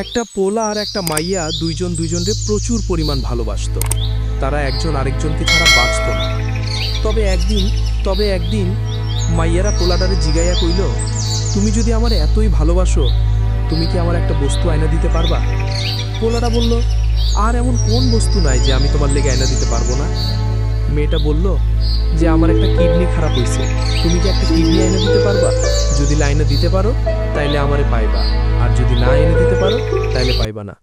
একটা পোলা আর একটা মাইয়া দুইজন দুইজনকে প্রচুর পরিমাণ ভালোবাসত। তারা একজন আরেকজনকে ছাড়া বাঁচত না। তবে একদিন মাইয়ারা পোলাডারে জিগাইয়া কইল, তুমি যদি আমার এতই ভালোবাসো, তুমি কি আমার একটা বস্তু আয়না দিতে পারবা? পোলাটা বলল, আর এমন কোন বস্তু নাই যে আমি তোমার লেগে আয়না দিতে পারবো না? মেয়েটা বলল যে আমার একটা কিডনি খারাপ হয়েছে, তুমি কি একটা কিডনি আয়না দিতে পারবা? যদি লাইনে দিতে পারো তাইলে আমারে পাইবা, আর যদি না এনে দিতে পারো তাইলে পাইবা না।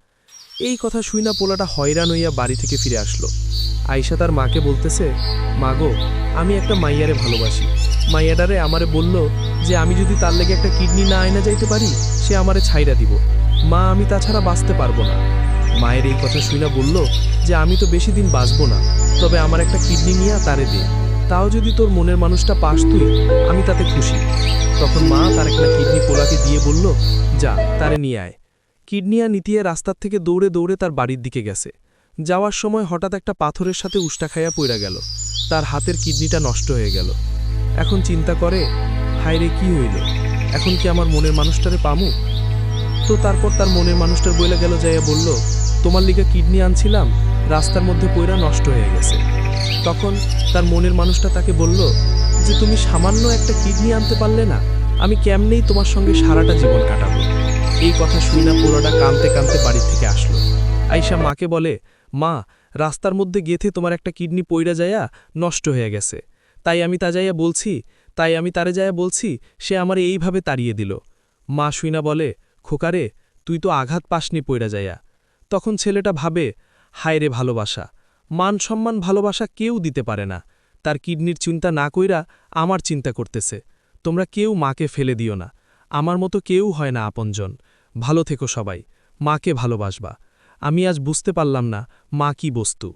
এই কথা শুই না পোলাটা হয়রান হইয়া বাড়ি থেকে ফিরে আসলো। আয়শা তার মাকে বলতেছে, মা গো, আমি একটা মাইয়ারে ভালোবাসি। মাইয়াডারে আমারে বলল যে আমি যদি তার লেগে একটা কিডনি না আয়না যাইতে পারি, সে আমারে ছাইরা দিব। মা, আমি তাছাড়া বাঁচতে পারবো না। মায়ের এই কথা শুই না বলল যে আমি তো বেশি দিন বাঁচবো না, তবে আমার একটা কিডনি নিয়ে তারে দে, তাও যদি তোর মনের মানুষটা পাস তুই, আমি তাতে খুশি। তখন মা তার একটা কিডনি পোলাকে দিয়ে বলল, যা তারে নিয়ে আয়। কিডনিয়া নিতিয়ে রাস্তার থেকে দৌড়ে দৌড়ে তার বাড়ির দিকে গেছে। যাওয়ার সময় হঠাৎ একটা পাথরের সাথে উষ্টা খাইয়া পইরা গেল। তার হাতের কিডনিটা নষ্ট হয়ে গেল। এখন চিন্তা করে, হায় রে, কি হইল, এখন কি আমার মনের মানুষটারে পামু? তো তারপর তার মনের মানুষটার বইলা গেল, যাইয়া বলল, তোমার লিগা কিডনি আনছিলাম, রাস্তার মধ্যে পইরা নষ্ট হয়ে গেছে। তখন তার মনের মানুষটা তাকে বলল যে তুমি সামান্য একটা কিডনি আনতে পারলে না, আমি কেমনেই তোমার সঙ্গে সারাটা জীবন কাটাবো। এই কথা শুই না পোলাটা কাঁদতে কাঁদতে বাড়ি থেকে আসলো। আয়শা মাকে বলে, মা, রাস্তার মধ্যে গেথে তোমার একটা কিডনি পইরা যায়া নষ্ট হয়ে গেছে, তাই আমি তারে যাইয়া বলছি, সে আমার এইভাবে তাড়িয়ে দিল। মা শুই না বলে, খোকারে, তুই তো আঘাত পাসনি পইরা যায়া। তখন ছেলেটা ভাবে, হায় রে ভালোবাসা, মান সম্মান ভালোবাসা কেউ দিতে পারে না। তার কিডনির চিন্তা না কইরা আমার চিন্তা করতেছে। তোমরা কেউ মাকে ফেলে দিও না, আমার মতো কেউ হয় না আপনজন। ভালো থেকো সবাই, মাকে ভালোবাসবা। আমি আজ বুঝতে পারলাম না মা কি বস্তু।